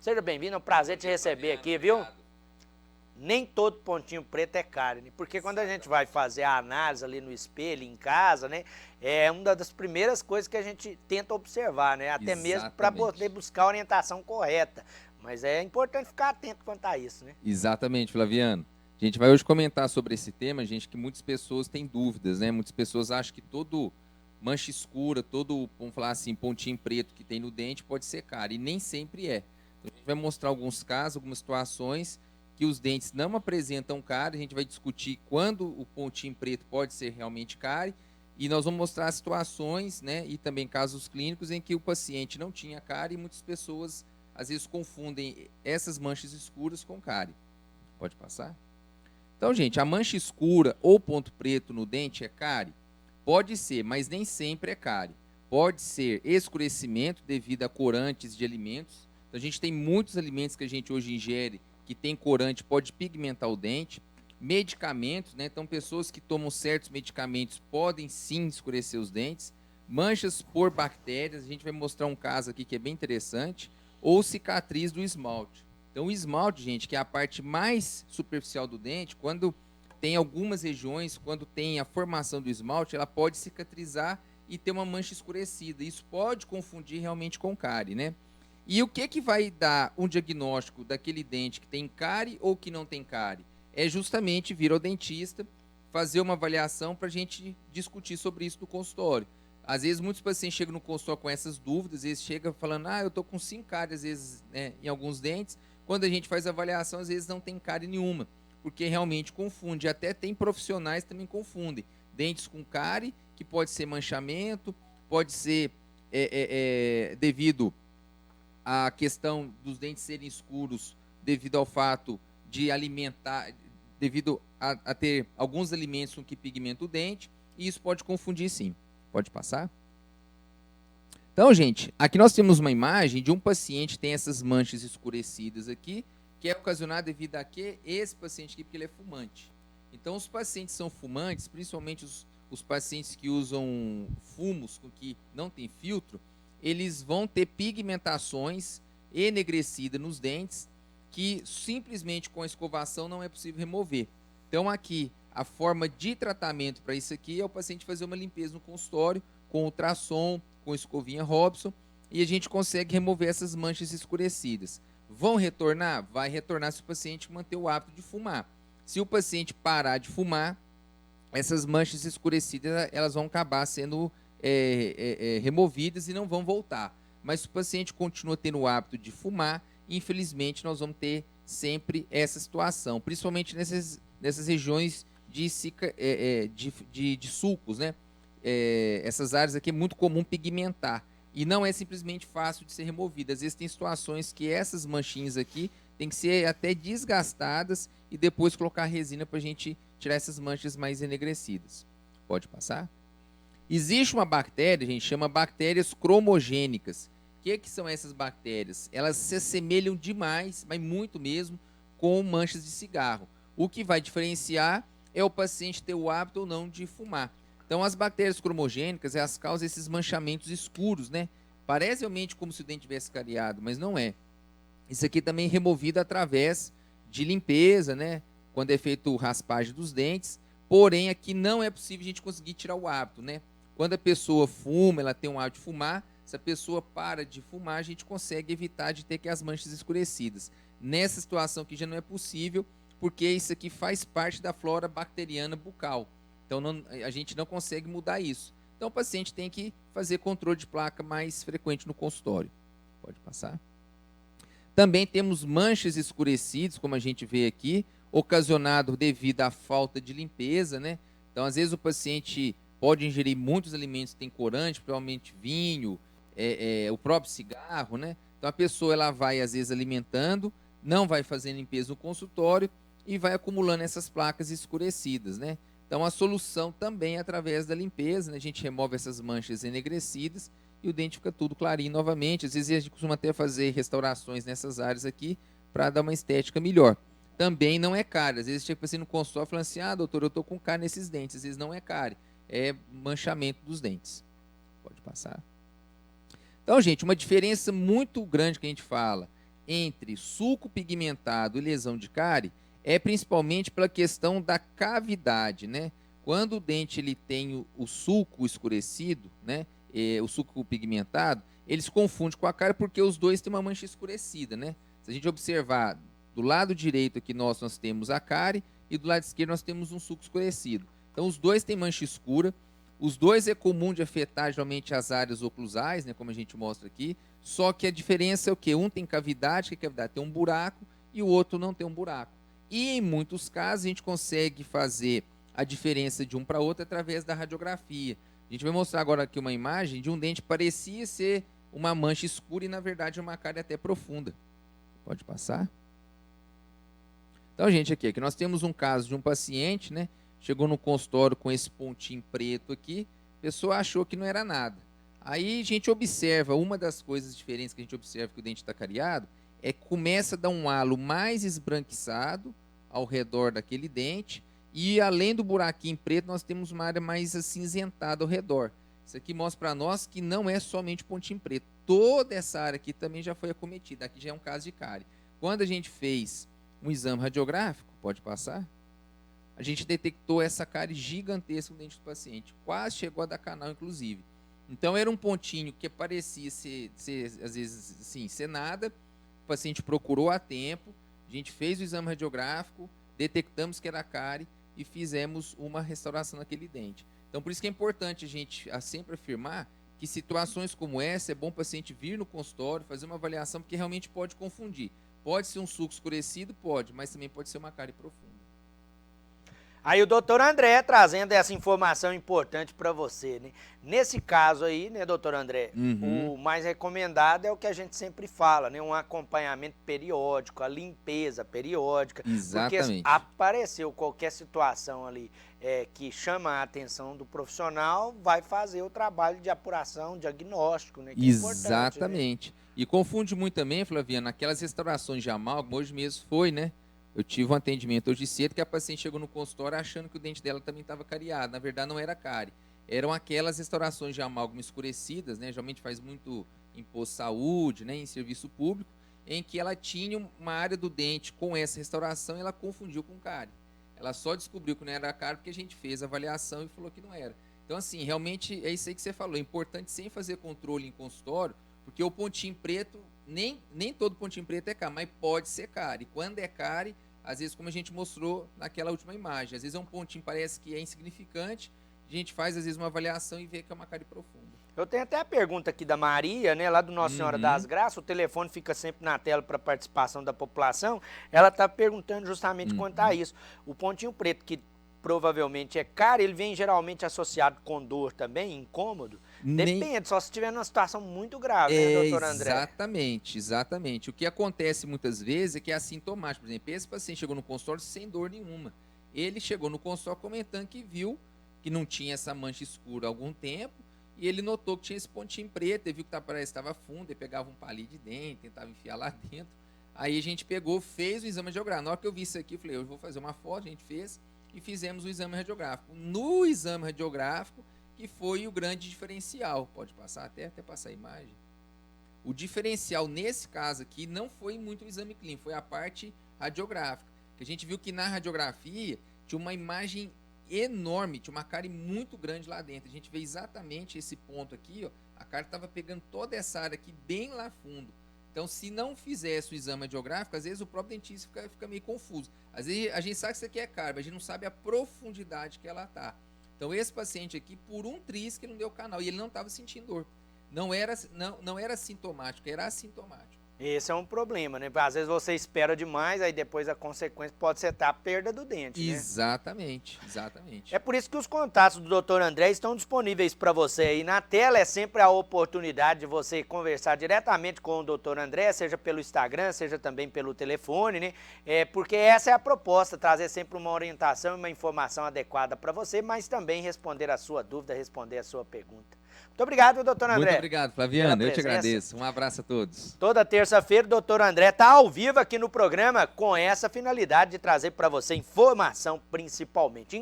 Seja bem-vindo, é um prazer te receber aqui, viu? Nem todo pontinho preto é cárie, porque quando a gente vai fazer a análise ali no espelho, em casa, né, é uma das primeiras coisas que a gente tenta observar, né, até mesmo para poder Exatamente. buscar a orientação correta. Mas é importante ficar atento quanto a isso, né? Exatamente, Flaviano. A gente vai hoje comentar sobre esse tema, gente, que muitas pessoas têm dúvidas, né? Muitas pessoas acham que todo mancha escura, todo, vamos falar assim, pontinho preto que tem no dente pode ser cárie, e nem sempre é. Então, a gente vai mostrar alguns casos, algumas situações que os dentes não apresentam cárie, a gente vai discutir quando o pontinho preto pode ser realmente cárie, e nós vamos mostrar situações, né, e também casos clínicos em que o paciente não tinha cárie e muitas pessoas às vezes confundem essas manchas escuras com cárie. Pode passar? Então, gente, a mancha escura ou ponto preto no dente é cárie? Pode ser, mas nem sempre é cárie. Pode ser escurecimento devido a corantes de alimentos. Então, a gente tem muitos alimentos que a gente hoje ingere que tem corante, pode pigmentar o dente. Medicamentos, né? Então, pessoas que tomam certos medicamentos podem sim escurecer os dentes. Manchas por bactérias, a gente vai mostrar um caso aqui que é bem interessante. Ou cicatriz do esmalte. Então, o esmalte, gente, que é a parte mais superficial do dente, quando tem algumas regiões, quando tem a formação do esmalte, ela pode cicatrizar e ter uma mancha escurecida. Isso pode confundir realmente com cárie, né? E o que vai dar um diagnóstico daquele dente que tem cárie ou que não tem cárie? É justamente vir ao dentista, fazer uma avaliação para a gente discutir sobre isso no consultório. Às vezes, muitos pacientes chegam no consultório com essas dúvidas, às vezes chegam falando, eu estou com 5 cáries, às vezes, né, em alguns dentes. Quando a gente faz a avaliação, às vezes não tem cárie nenhuma, porque realmente confunde. Até tem profissionais que também confundem. Dentes com cárie, que pode ser manchamento, pode ser devido à questão dos dentes serem escuros, devido ao fato de alimentar, devido a ter alguns alimentos com que pigmenta o dente, e isso pode confundir sim. Pode passar? Então, gente, aqui nós temos uma imagem de um paciente que tem essas manchas escurecidas aqui, que é ocasionada devido a que esse paciente aqui, porque ele é fumante. Então, os pacientes são fumantes, principalmente os pacientes que usam fumos com que não tem filtro, eles vão ter pigmentações enegrecidas nos dentes que simplesmente com a escovação não é possível remover. Então, aqui, a forma de tratamento para isso aqui é o paciente fazer uma limpeza no consultório com ultrassom, com escovinha Robson, e a gente consegue remover essas manchas escurecidas. Vão retornar? Vai retornar se o paciente manter o hábito de fumar. Se o paciente parar de fumar, essas manchas escurecidas elas vão acabar sendo removidas e não vão voltar. Mas se o paciente continua tendo o hábito de fumar, infelizmente nós vamos ter sempre essa situação, principalmente nessas regiões de sulcos, né? Essas áreas aqui é muito comum pigmentar e não é simplesmente fácil de ser removida. Às vezes tem situações que essas manchinhas aqui tem que ser até desgastadas e depois colocar resina para a gente tirar essas manchas mais enegrecidas. Pode passar? Existe uma bactéria, a gente chama bactérias cromogênicas. O que são essas bactérias? Elas se assemelham demais, mas muito mesmo, com manchas de cigarro. O que vai diferenciar é o paciente ter o hábito ou não de fumar. Então, as bactérias cromogênicas, elas causam esses manchamentos escuros, né? Parece realmente como se o dente tivesse cariado, mas não é. Isso aqui também é removido através de limpeza, né? Quando é feito raspagem dos dentes. Porém, aqui não é possível a gente conseguir tirar o hábito, né? Quando a pessoa fuma, ela tem um hábito de fumar. Se a pessoa para de fumar, a gente consegue evitar de ter que as manchas escurecidas. Nessa situação que já não é possível, porque isso aqui faz parte da flora bacteriana bucal. Então, a gente não consegue mudar isso. Então, o paciente tem que fazer controle de placa mais frequente no consultório. Pode passar. Também temos manchas escurecidas, como a gente vê aqui, ocasionado devido à falta de limpeza, né? Então, às vezes o paciente pode ingerir muitos alimentos que têm corante, provavelmente vinho, o próprio cigarro, né? Então, a pessoa ela vai, às vezes, alimentando, não vai fazendo limpeza no consultório e vai acumulando essas placas escurecidas, né? Então, a solução também é através da limpeza, né? A gente remove essas manchas enegrecidas e o dente fica tudo clarinho novamente. Às vezes a gente costuma até fazer restaurações nessas áreas aqui para dar uma estética melhor. Também não é cárie. Às vezes chega assim no consultório falando assim, doutor, eu estou com cárie nesses dentes. Às vezes não é cárie, é manchamento dos dentes. Pode passar. Então, gente, uma diferença muito grande que a gente fala entre sulco pigmentado e lesão de cárie é principalmente pela questão da cavidade, né? Quando o dente ele tem o sulco escurecido, né? O sulco pigmentado, eles confundem com a cárie porque os dois têm uma mancha escurecida, né? Se a gente observar do lado direito aqui nós temos a cárie e do lado esquerdo nós temos um sulco escurecido. Então os dois têm mancha escura. Os dois é comum de afetar geralmente as áreas oclusais, né, como a gente mostra aqui, só que a diferença é o quê? Um tem cavidade, que a cavidade tem um buraco, e o outro não tem um buraco. E em muitos casos a gente consegue fazer a diferença de um para outro através da radiografia. A gente vai mostrar agora aqui uma imagem de um dente que parecia ser uma mancha escura e na verdade é uma cárie até profunda. Pode passar? Então, gente, aqui nós temos um caso de um paciente, né? Chegou no consultório com esse pontinho preto aqui, a pessoa achou que não era nada. Aí a gente observa, uma das coisas diferentes que a gente observa que o dente está cariado, é que começa a dar um halo mais esbranquiçado ao redor daquele dente, e além do buraquinho preto, nós temos uma área mais acinzentada ao redor. Isso aqui mostra para nós que não é somente pontinho preto. Toda essa área aqui também já foi acometida. Aqui já é um caso de cárie. Quando a gente fez um exame radiográfico, pode passar? A gente detectou essa cárie gigantesca no dente do paciente. Quase chegou a dar canal, inclusive. Então, era um pontinho que parecia ser às vezes, assim, ser nada. O paciente procurou a tempo. A gente fez o exame radiográfico, detectamos que era cárie e fizemos uma restauração naquele dente. Então, por isso que é importante a gente sempre afirmar que situações como essa, é bom o paciente vir no consultório, fazer uma avaliação, porque realmente pode confundir. Pode ser um sulco escurecido? Pode, mas também pode ser uma cárie profunda. Aí o doutor André trazendo essa informação importante para você, né? Nesse caso aí, né, doutor André, o mais recomendado é o que a gente sempre fala, né? Um acompanhamento periódico, a limpeza periódica. Exatamente. Porque apareceu qualquer situação ali que chama a atenção do profissional, vai fazer o trabalho de apuração, diagnóstico, né? Que exatamente. É importante, né? E confunde muito também, Flaviana, aquelas restaurações de amálgama, hoje mesmo foi, né? Eu tive um atendimento hoje cedo que a paciente chegou no consultório achando que o dente dela também estava cariado. Na verdade, não era cárie. Eram aquelas restaurações de amálgama escurecidas, né? Geralmente faz muito em posto de saúde, né? Em serviço público, em que ela tinha uma área do dente com essa restauração e ela confundiu com cárie. Ela só descobriu que não era cárie porque a gente fez a avaliação e falou que não era. Então, assim, realmente é isso aí que você falou. É importante sem fazer controle em consultório, porque o pontinho preto, nem todo pontinho preto é cárie, mas pode ser cárie. Quando é cárie, às vezes, como a gente mostrou naquela última imagem, às vezes é um pontinho, parece que é insignificante, a gente faz às vezes uma avaliação e vê que é uma cárie profunda. Eu tenho até a pergunta aqui da Maria, né, lá do Nossa Senhora das Graças, o telefone fica sempre na tela para participação da população, ela está perguntando justamente quanto a isso. O pontinho preto, que provavelmente é cárie, ele vem geralmente associado com dor também, incômodo? Depende, só se estiver numa situação muito grave, né, doutor André? Exatamente. O que acontece muitas vezes é que é assintomático. Por exemplo, esse paciente chegou no consultório sem dor nenhuma. Ele chegou no consultório comentando que viu que não tinha essa mancha escura há algum tempo e ele notou que tinha esse pontinho preto, ele viu que parece que estava fundo, ele pegava um palito de dente, tentava enfiar lá dentro. Aí a gente pegou, fez o exame radiográfico. Na hora que eu vi isso aqui, eu falei, eu vou fazer uma foto, a gente fez e fizemos o exame radiográfico. No exame radiográfico, que foi o grande diferencial. Pode passar até passar a imagem. O diferencial nesse caso aqui não foi muito o exame clínico, foi a parte radiográfica. Que a gente viu que na radiografia tinha uma imagem enorme, tinha uma cárie muito grande lá dentro. A gente vê exatamente esse ponto aqui, ó, a cárie estava pegando toda essa área aqui bem lá fundo. Então, se não fizesse o exame radiográfico, às vezes o próprio dentista fica meio confuso. Às vezes a gente sabe que isso aqui é cárie, mas a gente não sabe a profundidade que ela está. Então, esse paciente aqui, por um triz que não deu canal, e ele não estava sentindo dor. Não era sintomático, era assintomático. Esse é um problema, né? Às vezes você espera demais, aí depois a consequência pode ser a perda do dente, né? Exatamente. É por isso que os contatos do Dr. André estão disponíveis para você aí na tela. É sempre a oportunidade de você conversar diretamente com o Dr. André, seja pelo Instagram, seja também pelo telefone, né? Porque essa é a proposta, trazer sempre uma orientação e uma informação adequada para você, mas também responder a sua dúvida, responder a sua pergunta. Muito obrigado, doutor André. Muito obrigado, Flaviano. Eu te agradeço. Um abraço a todos. Toda terça-feira, o doutor André está ao vivo aqui no programa com essa finalidade de trazer para você informação principalmente.